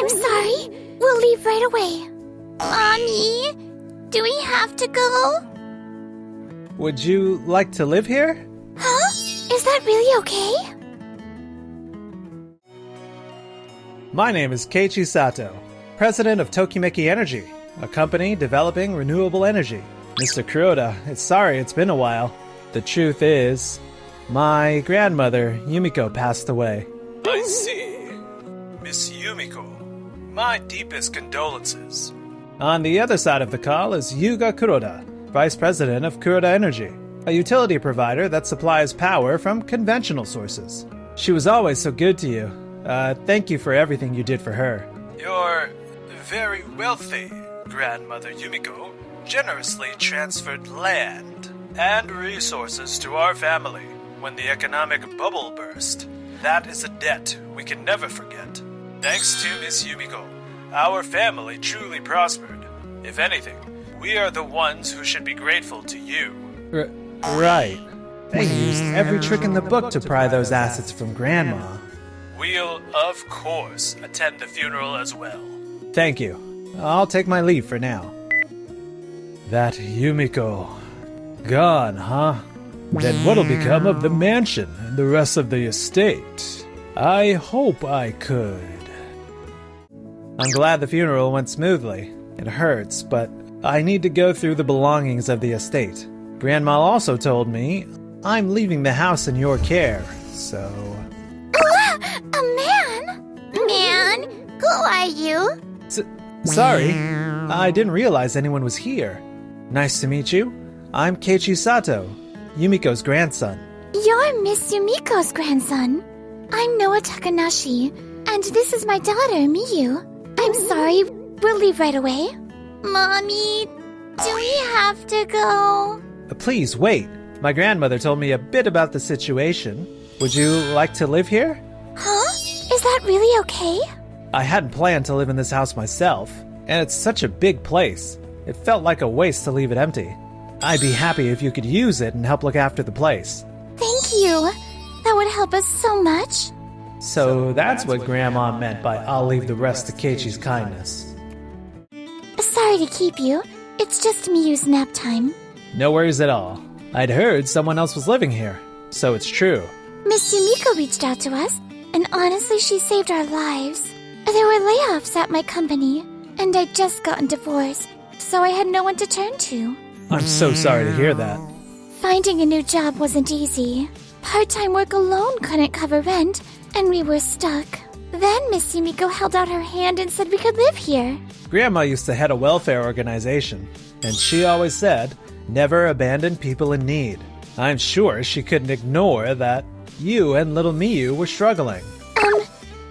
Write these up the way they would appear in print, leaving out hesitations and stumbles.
I'm sorry. We'll leave right away. Mommy, do we have to go? Would you like to live here? Huh? Is that really okay? My name is Keiichi Sato, president of Tokimeki Energy, a company developing renewable energy. Mr. Kuroda, sorry it's been a while. The truth is, my grandmother, Yumiko, passed away. I see. Miss Yumiko, my deepest condolences. On the other side of the call is Yuga Kuroda, vice president of Kuroda Energy, a utility provider that supplies power from conventional sources. She was always so good to you. Thank you for everything you did for her. Your very wealthy grandmother Yumiko generously transferred land and resources to our family when the economic bubble burst. That is a debt we can never forget. Thanks to Miss Yumiko, our family truly prospered. If anything, we are the ones who should be grateful to you. Right. They used every trick in the book to pry those assets from Grandma. We'll, of course, attend the funeral as well. Thank you. I'll take my leave for now. That Yumiko. Gone, huh? Then what'll become of the mansion and the rest of the estate? I hope I could. I'm glad the funeral went smoothly. It hurts, but I need to go through the belongings of the estate. Grandma also told me I'm leaving the house in your care, so... A man? Man? Who are you? Sorry, I didn't realize anyone was here. Nice to meet you. I'm Keiichi Sato, Yumiko's grandson. You're Miss Yumiko's grandson. I'm Noah Takanashi, and this is my daughter, Miyu. I'm sorry, we'll leave right away. Mommy, do we have to go? Please, wait. My grandmother told me a bit about the situation. Would you like to live here? Huh? Is that really okay? I hadn't planned to live in this house myself, and it's such a big place. It felt like a waste to leave it empty. I'd be happy if you could use it and help look after the place. Thank you. That would help us so much. So that's what Grandma meant by I'll leave the rest to Keiichi's kindness. Sorry to keep you. It's just Miyu's nap time. No worries at all. I'd heard someone else was living here, so it's true. Miss Yumiko reached out to us, and honestly, she saved our lives. There were layoffs at my company, and I'd just gotten divorced, so I had no one to turn to. I'm so sorry to hear that. Finding a new job wasn't easy. Part-time work alone couldn't cover rent, and we were stuck. Then Miss Yumiko held out her hand and said we could live here. Grandma used to head a welfare organization, and she always said, never abandon people in need. I'm sure she couldn't ignore that you and little Miyu were struggling.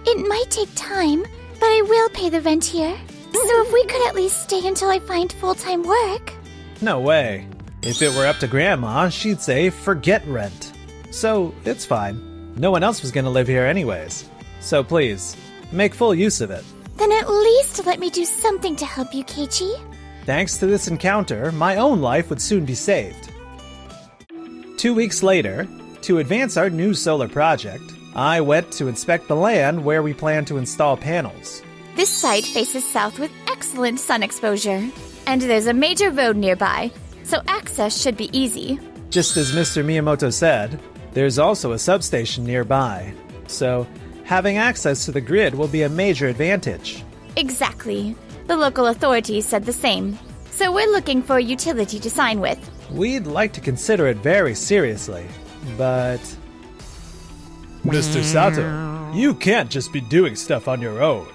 It might take time, but I will pay the rent here. So if we could at least stay until I find full-time work. No way. If it were up to Grandma, she'd say forget rent. So it's fine. No one else was going to live here anyways. So please, make full use of it. Then at least let me do something to help you, Keiichi. Thanks to this encounter, my own life would soon be saved. 2 weeks later, to advance our new solar project, I went to inspect the land where we plan to install panels. This site faces south with excellent sun exposure, and there's a major road nearby, so access should be easy. Just as Mr. Miyamoto said, there's also a substation nearby, so having access to the grid will be a major advantage. Exactly. The local authorities said the same, so we're looking for a utility to sign with. We'd like to consider it very seriously, but... Mr. Sato, you can't just be doing stuff on your own.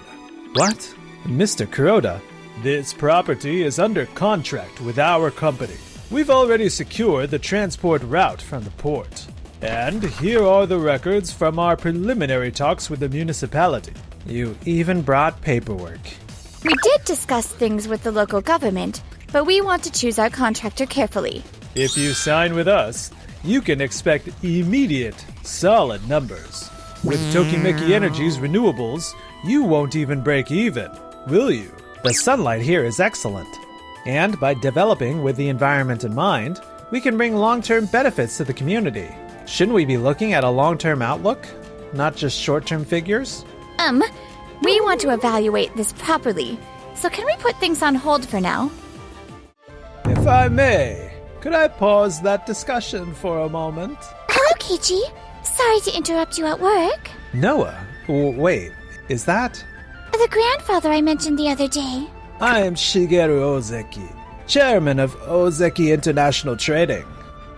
What? Mr. Kuroda, this property is under contract with our company. We've already secured the transport route from the port. And here are the records from our preliminary talks with the municipality. You even brought paperwork. We did discuss things with the local government, but we want to choose our contractor carefully. If you sign with us, you can expect immediate, solid numbers. With Tokimeki Energy's renewables, you won't even break even, will you? The sunlight here is excellent. And by developing with the environment in mind, we can bring long-term benefits to the community. Shouldn't we be looking at a long-term outlook? Not just short-term figures? We want to evaluate this properly, so can we put things on hold for now? If I may, could I pause that discussion for a moment? Hello, Keiichi. Sorry to interrupt you at work. Noah? Wait, is that? The grandfather I mentioned the other day. I am Shigeru Ozeki, chairman of Ozeki International Trading.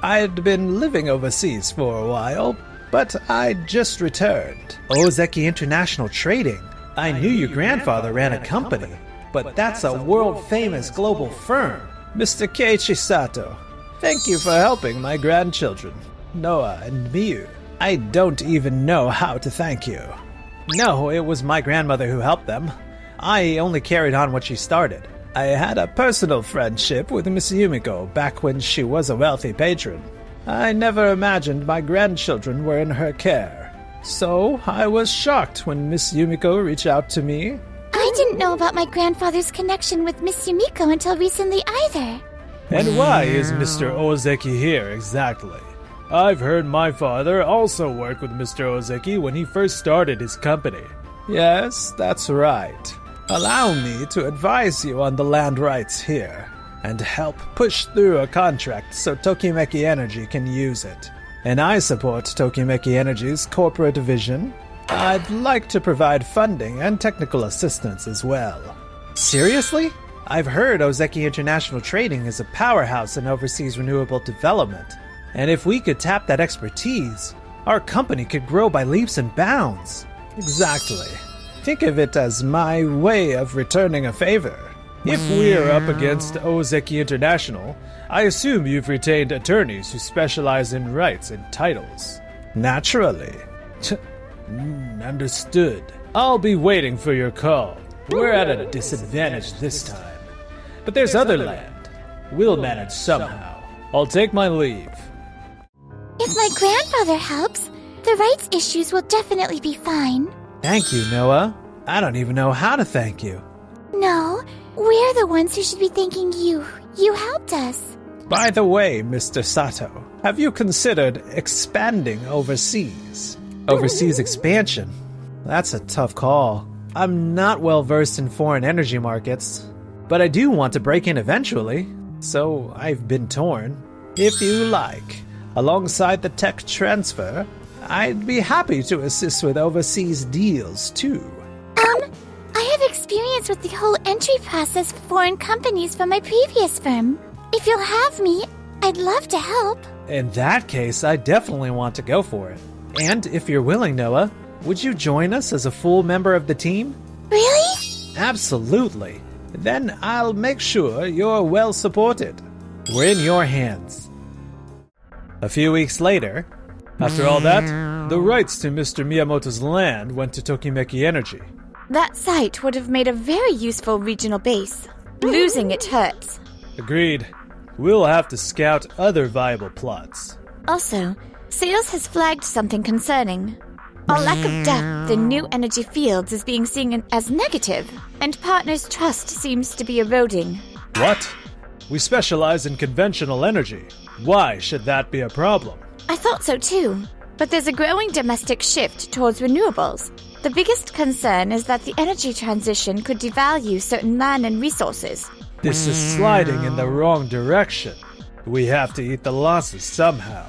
I'd been living overseas for a while, but I just returned. Ozeki International Trading? I knew your grandfather ran a company, but that's a world-famous global firm. Mr. Keiichi Sato, thank you for helping my grandchildren, Noah and Miyu. I don't even know how to thank you. No, it was my grandmother who helped them. I only carried on what she started. I had a personal friendship with Miss Yumiko back when she was a wealthy patron. I never imagined my grandchildren were in her care. So I was shocked when Miss Yumiko reached out to me. I didn't know about my grandfather's connection with Miss Yumiko until recently either. And why is Mr. Ozeki here exactly? I've heard my father also worked with Mr. Ozeki when he first started his company. Yes, that's right. Allow me to advise you on the land rights here, and help push through a contract so Tokimeki Energy can use it. And I support Tokimeki Energy's corporate division. I'd like to provide funding and technical assistance as well. Seriously? I've heard Ozeki International Trading is a powerhouse in overseas renewable development. And if we could tap that expertise, our company could grow by leaps and bounds. Exactly. Think of it as my way of returning a favor. If we're up against Ozeki International, I assume you've retained attorneys who specialize in rights and titles. Naturally. Understood. I'll be waiting for your call. We're at a disadvantage this time. But there's other land. We'll manage somehow. I'll take my leave. If my grandfather helps, the rights issues will definitely be fine. Thank you, Noah. I don't even know how to thank you. No, we're the ones who should be thanking you. You helped us. By the way, Mr. Sato, have you considered expanding overseas? Overseas expansion? That's a tough call. I'm not well versed in foreign energy markets, but I do want to break in eventually, so I've been torn. If you like, alongside the tech transfer, I'd be happy to assist with overseas deals too. I have experience with the whole entry process for foreign companies from my previous firm. If you'll have me, I'd love to help. In that case, I definitely want to go for it. And if you're willing, Noah, would you join us as a full member of the team? Really? Absolutely. Then I'll make sure you're well supported. We're in your hands. A few weeks later, after all that, the rights to Mr. Miyamoto's land went to Tokimeki Energy. That site would have made a very useful regional base. Losing it hurts. Agreed. We'll have to scout other viable plots. Also, sales has flagged something concerning. Our lack of depth in new energy fields is being seen as negative, and partners' trust seems to be eroding. What? We specialize in conventional energy. Why should that be a problem? I thought so too, but there's a growing domestic shift towards renewables. The biggest concern is that the energy transition could devalue certain land and resources. This is sliding in the wrong direction. We have to eat the losses somehow.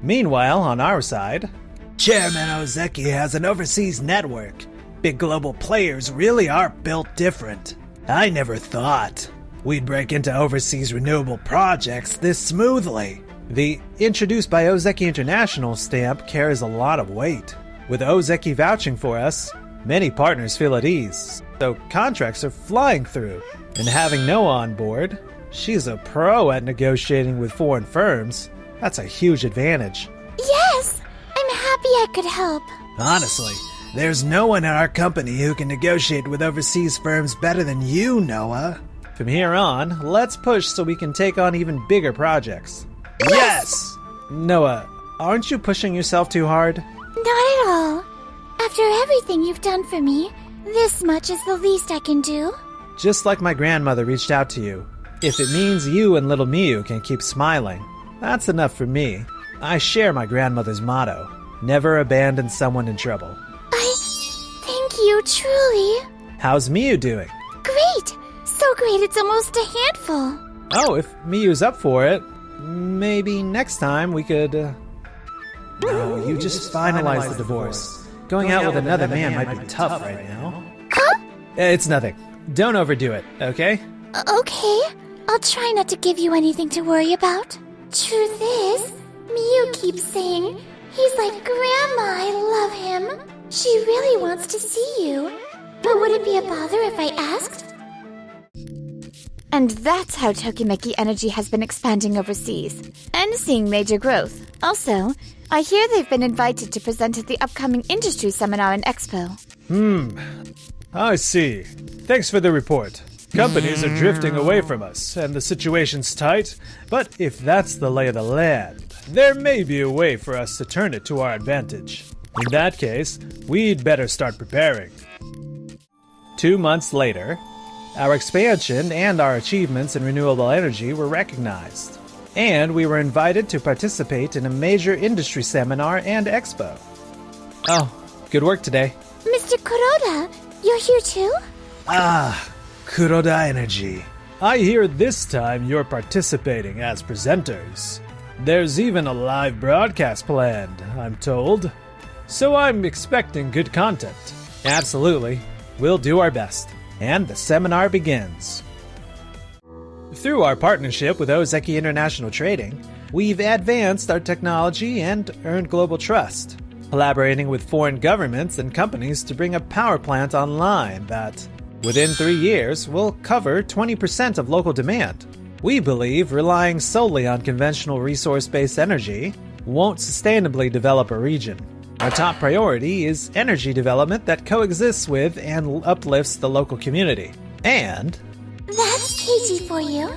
Meanwhile, on our side, Chairman Ozeki has an overseas network. Big global players really are built different. I never thought we'd break into overseas renewable projects this smoothly. The Introduced by Ozeki International stamp carries a lot of weight. With Ozeki vouching for us, many partners feel at ease, so contracts are flying through. And having Noah on board, she's a pro at negotiating with foreign firms. That's a huge advantage. Yes! I'm happy I could help. Honestly, there's no one at our company who can negotiate with overseas firms better than you, Noah. From here on, let's push so we can take on even bigger projects. Yes! Noah, aren't you pushing yourself too hard? Not at all. After everything you've done for me, this much is the least I can do. Just like my grandmother reached out to you. If it means you and little Miyu can keep smiling, that's enough for me. I share my grandmother's motto, never abandon someone in trouble. Thank truly. How's Miyu doing? Great! So great it's almost a handful. Oh, if Miyu's up for it, maybe next time we could... No, you just finalized the divorce. Going out with another man might be tough right now. Huh? It's nothing. Don't overdo it, okay? Okay. I'll try not to give you anything to worry about. Truth is, Miyu keeps saying, he's like Grandma, I love him. She really wants to see you. But would it be a bother if I asked? And that's how Tokimeki Energy has been expanding overseas and seeing major growth. Also, I hear they've been invited to present at the upcoming industry seminar and expo. I see. Thanks for the report. Companies are drifting away from us, and the situation's tight, but if that's the lay of the land, there may be a way for us to turn it to our advantage. In that case, we'd better start preparing. 2 months later, our expansion and our achievements in renewable energy were recognized, and we were invited to participate in a major industry seminar and expo. Oh, good work today. Mr. Kuroda, you're here too? Kuroda Energy. I hear this time you're participating as presenters. There's even a live broadcast planned, I'm told. So I'm expecting good content. Absolutely. We'll do our best. And the seminar begins. Through our partnership with Ozeki International Trading, we've advanced our technology and earned global trust, collaborating with foreign governments and companies to bring a power plant online that, within 3 years, will cover 20% of local demand. We believe relying solely on conventional resource-based energy won't sustainably develop a region. Our top priority is energy development that coexists with and uplifts the local community. And... That's Keiji for you.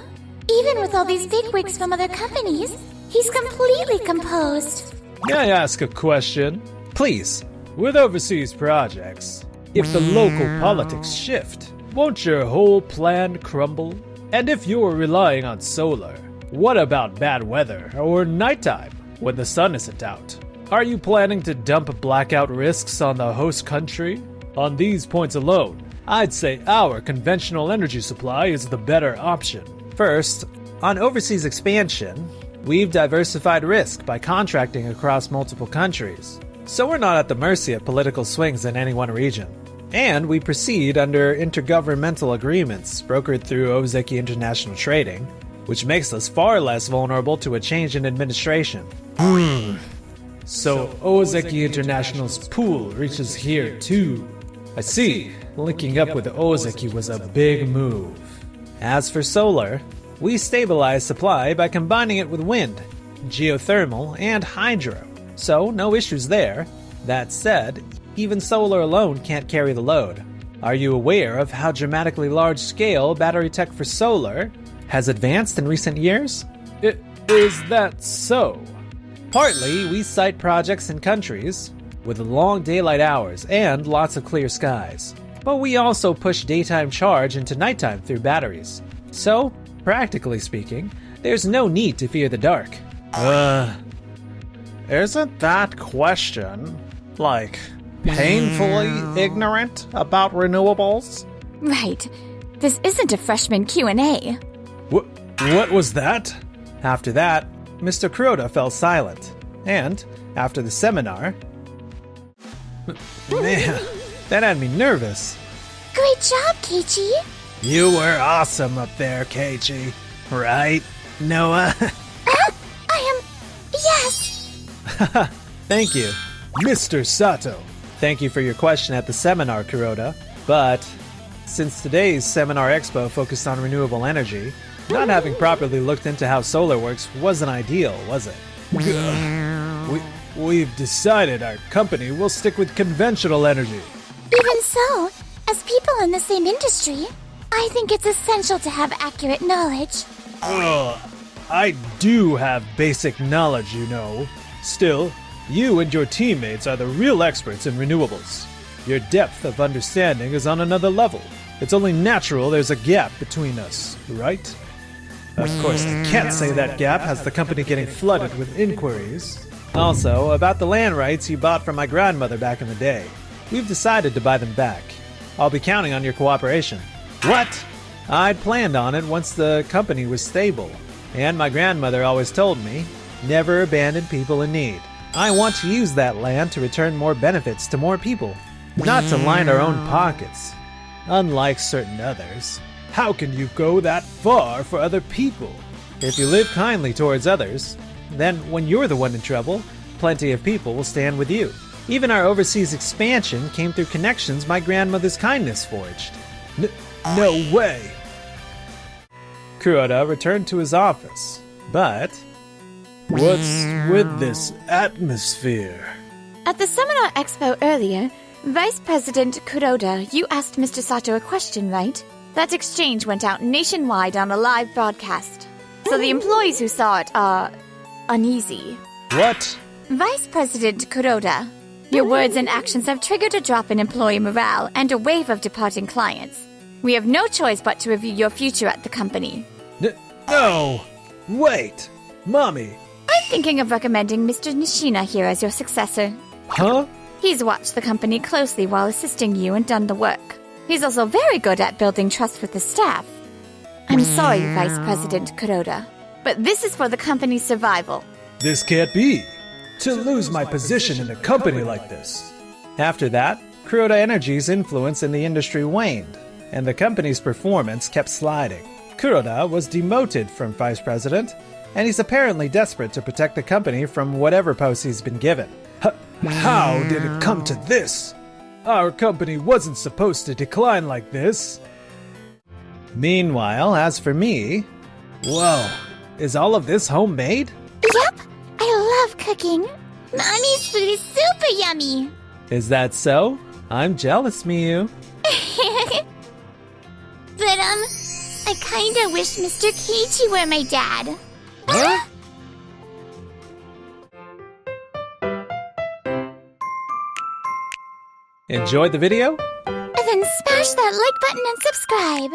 Even with all these bigwigs from other companies, he's completely composed. May I ask a question? Please. With overseas projects, if the local politics shift, won't your whole plan crumble? And if you're relying on solar, what about bad weather or nighttime when the sun isn't out? Are you planning to dump blackout risks on the host country? On these points alone, I'd say our conventional energy supply is the better option. First, on overseas expansion, we've diversified risk by contracting across multiple countries, so we're not at the mercy of political swings in any one region. And we proceed under intergovernmental agreements brokered through Ozeki International Trading, which makes us far less vulnerable to a change in administration. So Ozeki International's pool reaches here too. I see. Linking up with Ozeki was a big move. As for solar, we stabilize supply by combining it with wind, geothermal, and hydro. So no issues there. That said, even solar alone can't carry the load. Are you aware of how dramatically large-scale battery tech for solar has advanced in recent years? Is that so? Partly, we site projects in countries with long daylight hours and lots of clear skies. But we also push daytime charge into nighttime through batteries. So, practically speaking, there's no need to fear the dark. Isn't that question, like, painfully ignorant about renewables? Right. This isn't a freshman Q&A. What was that? After that, Mr. Kuroda fell silent. And, after the seminar... Man, that had me nervous. Great job, Keiichi. You were awesome up there, Keiichi. Right, Noah? I am... Yes! Thank you. Mr. Sato. Thank you for your question at the seminar, Kuroda. But, since today's Seminar Expo focused on renewable energy, not having properly looked into how solar works wasn't ideal, was it? We've decided our company will stick with conventional energy. Even so, as people in the same industry, I think it's essential to have accurate knowledge. I do have basic knowledge, you know. Still, you and your teammates are the real experts in renewables. Your depth of understanding is on another level. It's only natural there's a gap between us, right? Of course, I can't say that gap has the company getting flooded with inquiries. Also, about the land rights you bought from my grandmother back in the day. We've decided to buy them back. I'll be counting on your cooperation. What? I'd planned on it once the company was stable. And my grandmother always told me, never abandon people in need. I want to use that land to return more benefits to more people, not to line our own pockets. Unlike certain others, how can you go that far for other people? If you live kindly towards others, then when you're the one in trouble, plenty of people will stand with you. Even our overseas expansion came through connections my grandmother's kindness forged. No way! Kuroda returned to his office, but... What's with this atmosphere? At the Seminar Expo earlier, Vice President Kuroda, you asked Mr. Sato a question, right? That exchange went out nationwide on a live broadcast. So the employees who saw it are uneasy. What? Vice President Kuroda, your words and actions have triggered a drop in employee morale and a wave of departing clients. We have no choice but to review your future at the company. No! Wait! Mommy! I'm thinking of recommending Mr. Nishina here as your successor. Huh? He's watched the company closely while assisting you and done the work. He's also very good at building trust with the staff. I'm sorry, Vice President Kuroda, but this is for the company's survival. This can't be! To lose my position in a company like this! After that, Kuroda Energy's influence in the industry waned, and the company's performance kept sliding. Kuroda was demoted from Vice President, and he's apparently desperate to protect the company from whatever post he's been given. How did it come to this? Our company wasn't supposed to decline like this. Meanwhile, as for me... Whoa, is all of this homemade? Yep, I love cooking. Mommy's food is super yummy. Is that so? I'm jealous, Miyu. But, I kinda wish Mr. Keiichi were my dad. Huh? Enjoyed the video? Then smash that like button and subscribe.